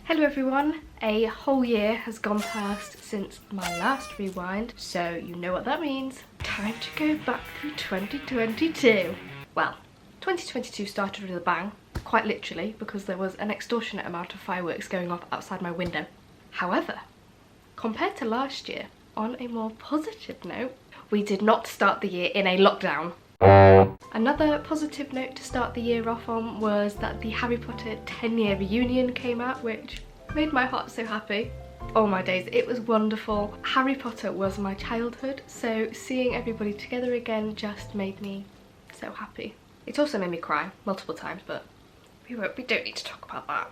Hello everyone, a whole year has gone past since my last rewind, so you know what that means. Time to go back through 2022. Well, 2022 started with a bang, quite literally, because there was an extortionate amount of fireworks going off outside my window. However, compared to last year, on a more positive note, we did not start the year in a lockdown. Another positive note to start the year off on was that the Harry Potter 10-year reunion came out, which made my heart so happy. Oh my days, it was wonderful. Harry Potter was my childhood, so seeing everybody together again just made me so happy. It also made me cry multiple times, but we don't need to talk about that.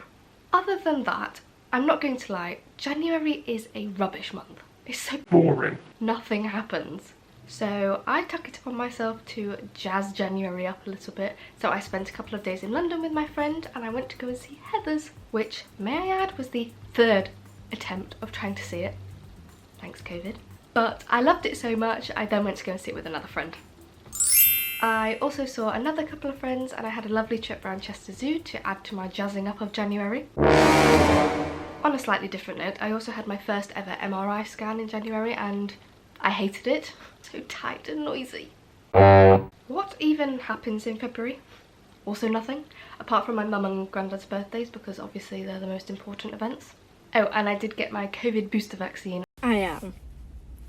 Other than that, I'm not going to lie, January is a rubbish month. It's so boring. Nothing happens. So I took it upon myself to jazz January up a little bit. So I spent a couple of days in London with my friend and I went to go and see Heathers, which, may I add, was the third attempt of trying to see it. Thanks, COVID. But I loved it so much, I then went to go and see it with another friend. I also saw another couple of friends and I had a lovely trip around Chester Zoo to add to my jazzing up of January. On a slightly different note, I also had my first ever MRI scan in January and I hated it. So tight and noisy. What even happens in February? Also nothing, apart from my mum and granddad's birthdays, because obviously they're the most important events. Oh, and I did get my COVID booster vaccine. I am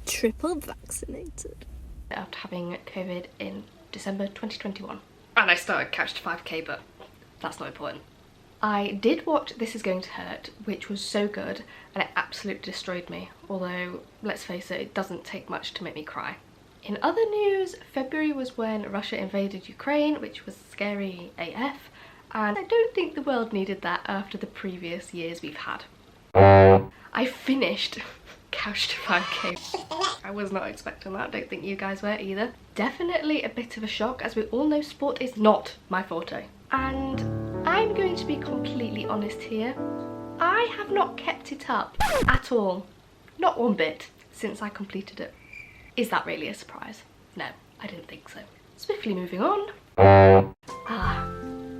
triple vaccinated. After having COVID in December 2021. And I started Couch to 5k, but that's not important. I did watch This Is Going to Hurt, which was so good, and it absolutely destroyed me. Although, let's face it, it doesn't take much to make me cry. In other news, February was when Russia invaded Ukraine, which was scary AF, and I don't think the world needed that after the previous years we've had. I finished Couch to 5k. I was not expecting that, don't think you guys were either. Definitely a bit of a shock, as we all know sport is not my forte. And I'm going to be completely honest here, I have not kept it up at all. Not one bit since I completed it. Is that really a surprise? No, I didn't think so. Swiftly moving on.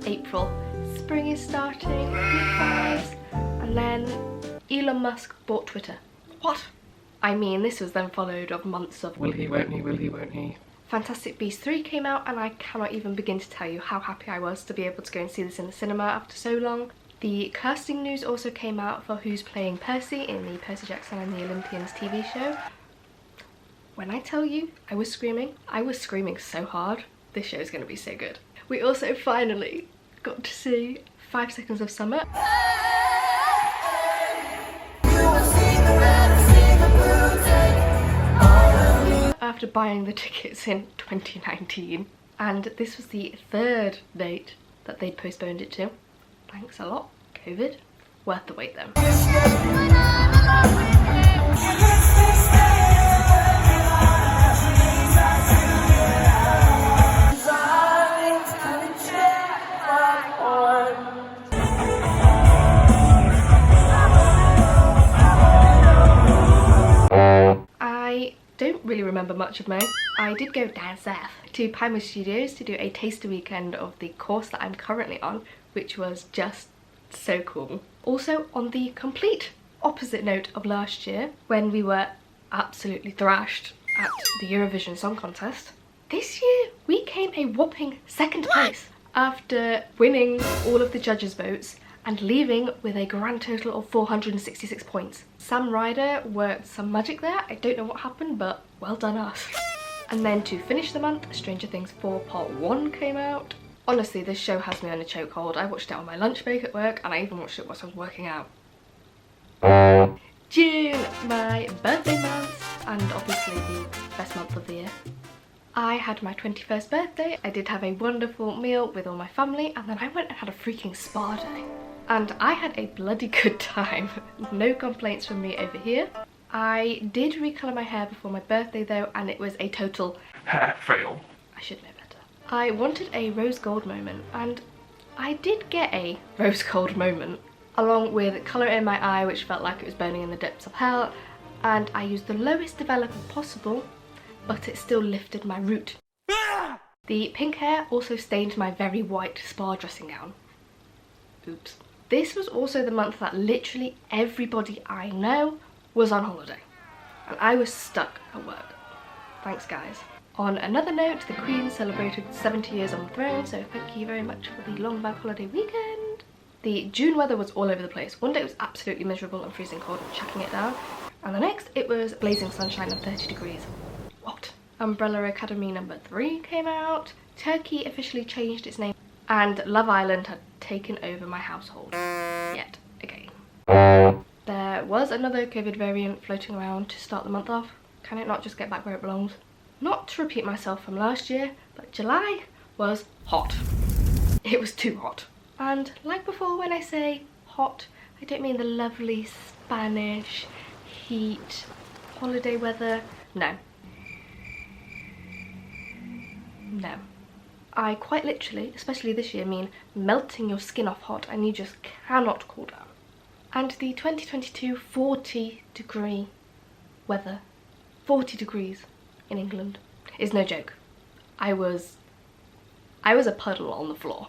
April. Spring is starting, good vibes. And then Elon Musk bought Twitter. What? I mean, this was then followed of months of will he, won't he, will he, won't he. Fantastic Beasts 3 came out and I cannot even begin to tell you how happy I was to be able to go and see this in the cinema after so long. The casting news also came out for who's playing Percy in the Percy Jackson and the Olympians TV show. When I tell you I was screaming so hard. This show is going to be so good. We also finally got to see 5 Seconds of Summer. After buying the tickets in 2019, and this was the third date that they'd postponed it to. Thanks a lot, COVID. Worth the wait though. I don't really remember much of May. I did go down south to Pinewood Studios to do a taster weekend of the course that I'm currently on, which was just so cool. Also, on the complete opposite note of last year, when we were absolutely thrashed at the Eurovision Song Contest, this year we came a whopping second place after winning all of the judges' votes and leaving with a grand total of 466 points. Sam Ryder worked some magic there. I don't know what happened, but well done us. And then to finish the month, Stranger Things 4 Part 1 came out. Honestly, this show has me on a chokehold. I watched it on my lunch break at work and I even watched it whilst I was working out. June, my birthday month, and obviously the best month of the year. I had my 21st birthday. I did have a wonderful meal with all my family and then I went and had a freaking spa day. And I had a bloody good time. No complaints from me over here. I did recolour my hair before my birthday though, and it was a total hair fail. I should know better. I wanted a rose gold moment, and I did get a rose gold moment, along with colour in my eye which felt like it was burning in the depths of hell, and I used the lowest developer possible, but it still lifted my root. The pink hair also stained my very white spa dressing gown. Oops. This was also the month that literally everybody I know was on holiday, and I was stuck at work. Thanks guys. On another note, the Queen celebrated 70 years on the throne, so thank you very much for the long bank holiday weekend. The June weather was all over the place. One day it was absolutely miserable and freezing cold and chucking it down, and the next it was blazing sunshine and 30 degrees. What? Umbrella Academy #3 came out, Turkey officially changed its name, and Love Island had taken over my household yet again. There was another COVID variant floating around to start the month off. Can it not just get back where it belongs? Not to repeat myself from last year, but July was hot. It was too hot. And like before, when I say hot, I don't mean the lovely Spanish heat holiday weather. No. No. I quite literally, especially this year, mean melting your skin off hot and you just cannot cool down. And the 2022 40-degree weather, 40 degrees in England, is no joke. I was a puddle on the floor.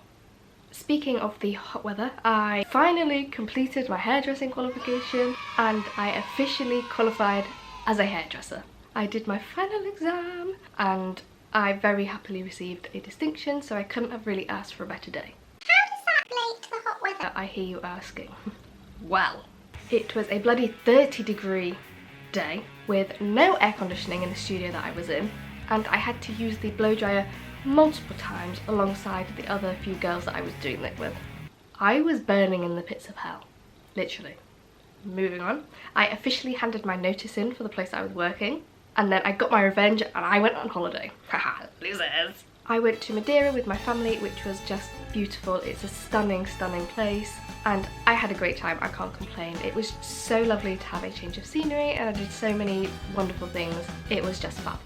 Speaking of the hot weather, I finally completed my hairdressing qualification and I officially qualified as a hairdresser. I did my final exam and I very happily received a distinction, so I couldn't have really asked for a better day. How does that relate to the hot weather? I hear you asking. Well, it was a bloody 30-degree day with no air conditioning in the studio that I was in, and I had to use the blow dryer multiple times alongside the other few girls that I was doing it with. I was burning in the pits of hell, literally. Moving on, I officially handed my notice in for the place I was working, and then I got my revenge and I went on holiday. Haha, losers! I went to Madeira with my family, which was just beautiful. It's a stunning, stunning place, and I had a great time. I can't complain. It was so lovely to have a change of scenery, and I did so many wonderful things. It was just fun.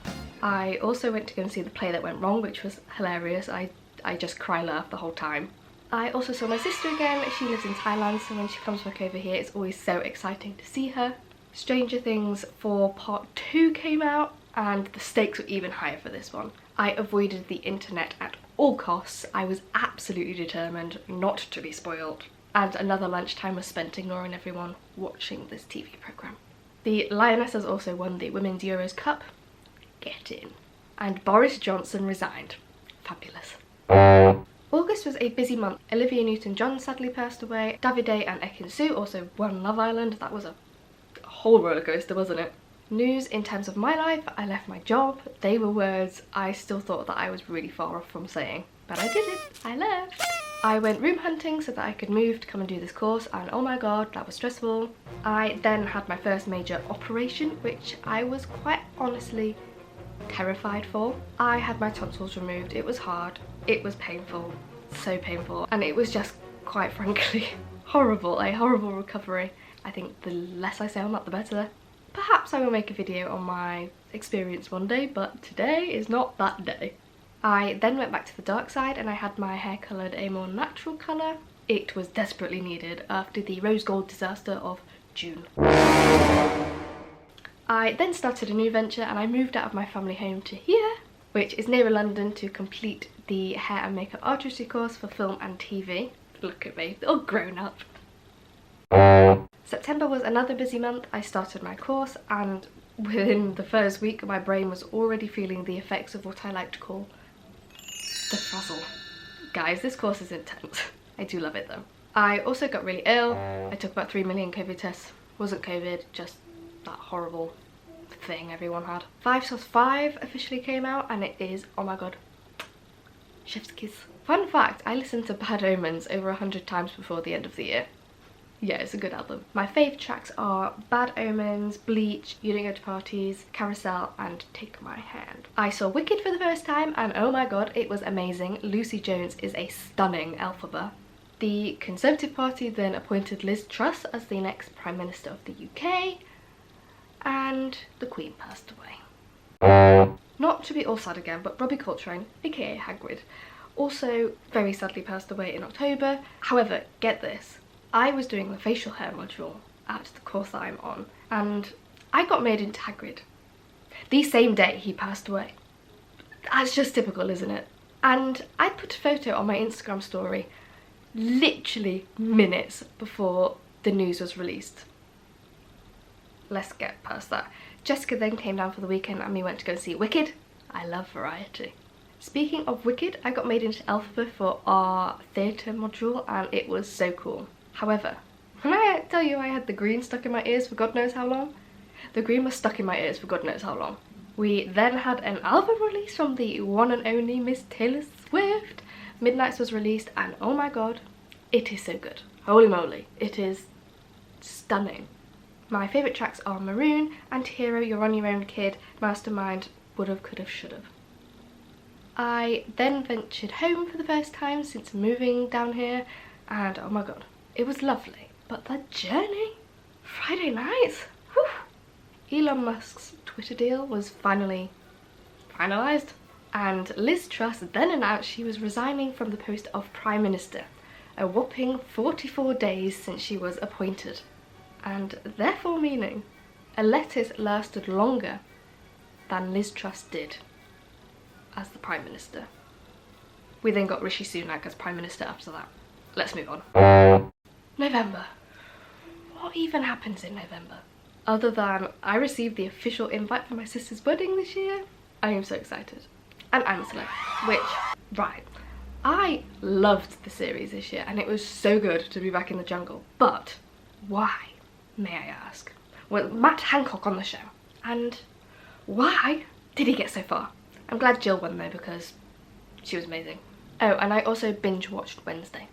I also went to go and see the play that went wrong, which was hilarious. I just laughed the whole time. I also saw my sister again. She lives in Thailand, so when she comes back over here, it's always so exciting to see her. Stranger Things 4 Part 2 came out, and the stakes were even higher for this one. I avoided the internet at all costs. I was absolutely determined not to be spoiled. And another lunchtime was spent ignoring everyone watching this TV programme. The Lionesses also won the Women's Euros Cup. Get in. And Boris Johnson resigned. Fabulous. August was a busy month. Olivia Newton-John sadly passed away. Davide and Ekin-Su also won Love Island. That was a whole rollercoaster, wasn't it? News in terms of my life: I left my job. They were words I still thought that I was really far off from saying, but I did it. I left. I went room hunting so that I could move to come and do this course, and oh my god, that was stressful. I then had my first major operation, which I was quite honestly terrified for. I had my tonsils removed. It was hard. It was painful. So painful. And it was just, quite frankly, horrible. A horrible recovery. I think the less I say on that, the better. Perhaps I will make a video on my experience one day, but today is not that day. I then went back to the dark side and I had my hair coloured a more natural colour. It was desperately needed after the rose gold disaster of June. I then started a new venture and I moved out of my family home to here, which is nearer London, to complete the hair and makeup artistry course for film and TV. Look at me, all grown up. September was another busy month. I started my course and within the first week my brain was already feeling the effects of what I like to call the frazzle. Guys, this course is intense. I do love it though. I also got really ill. I took about 3 million COVID tests. Wasn't COVID, just that horrible thing everyone had. 5 Sauce 5 officially came out and it is, oh my god, chef's kiss. Fun fact, I listened to Bad Omens over 100 times before the end of the year. Yeah, it's a good album. My fave tracks are Bad Omens, Bleach, You Don't Go to Parties, Carousel and Take My Hand. I saw Wicked for the first time and oh my god, it was amazing. Lucy Jones is a stunning Elphaba. The Conservative Party then appointed Liz Truss as the next Prime Minister of the UK, and the Queen passed away. Not to be all sad again, but Robbie Coltrane, aka Hagrid, also very sadly passed away in October. However, get this. I was doing the facial hair module at the course that I'm on, and I got made into Hagrid the same day he passed away. That's just typical, isn't it? And I put a photo on my Instagram story literally minutes before the news was released. Let's get past that. Jessica then came down for the weekend and we went to go see Wicked. I love variety. Speaking of Wicked, I got made into Elphaba for our theatre module and it was so cool. However, when I tell you I had the green stuck in my ears for God knows how long, the green was stuck in my ears for God knows how long. We then had an album release from the one and only Miss Taylor Swift. Midnights was released and oh my god, it is so good. Holy moly, it is stunning. My favourite tracks are Maroon, Anti-Hero, You're On Your Own Kid, Mastermind, Would've, Could've, Should've. I then ventured home for the first time since moving down here and oh my god, it was lovely. But the journey? Friday nights? Whew. Elon Musk's Twitter deal was finally finalised and Liz Truss then announced she was resigning from the post of Prime Minister, a whopping 44 days since she was appointed. And therefore meaning a lettuce lasted longer than Liz Truss did as the Prime Minister. We then got Rishi Sunak as Prime Minister after that. Let's move on. November. What even happens in November? Other than I received the official invite for my sister's wedding this year. I am so excited. And I'm a celeb, which, right, I loved the series this year and it was so good to be back in the jungle. But why, may I ask? Was Matt Hancock on the show? And why did he get so far? I'm glad Jill won though because she was amazing. Oh, and I also binge watched Wednesday.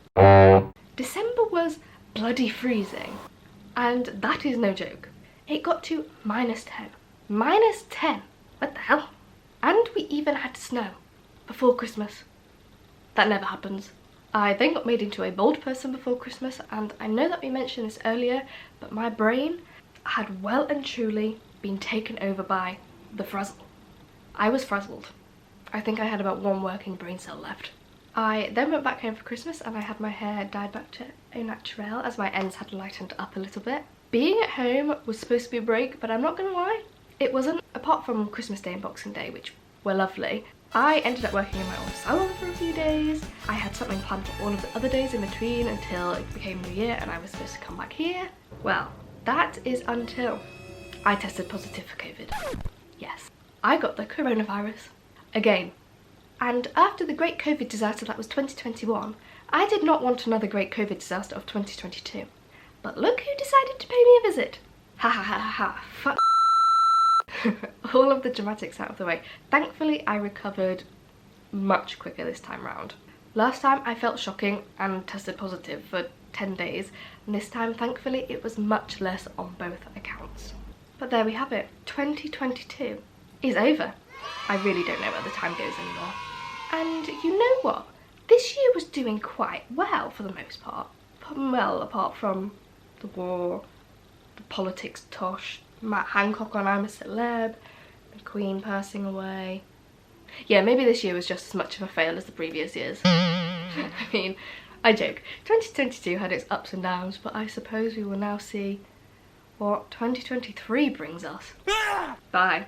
December was bloody freezing and that is no joke. It got to -10. -10? What the hell? And we even had snow before Christmas. That never happens. I then got made into a bold person before Christmas and I know that we mentioned this earlier, but my brain had well and truly been taken over by the frazzle. I was frazzled. I think I had about one working brain cell left. I then went back home for Christmas and I had my hair dyed back to au naturel as my ends had lightened up a little bit. Being at home was supposed to be a break, but I'm not gonna lie, it wasn't. Apart from Christmas Day and Boxing Day, which were lovely, I ended up working in my own salon for a few days. I had something planned for all of the other days in between until it became New Year and I was supposed to come back here. Well, that is until I tested positive for COVID. Yes, I got the coronavirus again. And after the great COVID disaster that was 2021, I did not want another great COVID disaster of 2022. But look who decided to pay me a visit. Ha ha ha ha, fuck. All of the dramatics out of the way. Thankfully, I recovered much quicker this time round. Last time I felt shocking and tested positive for 10 days, and this time, thankfully, it was much less on both accounts. But there we have it. 2022 is over. I really don't know where the time goes anymore. And you know what? This year was doing quite well for the most part. Well, apart from the war, the politics tosh, Matt Hancock on I'm a Celeb, the Queen passing away. Yeah, maybe this year was just as much of a fail as the previous years. I mean, I joke. 2022 had its ups and downs, but I suppose we will now see what 2023 brings us. Bye.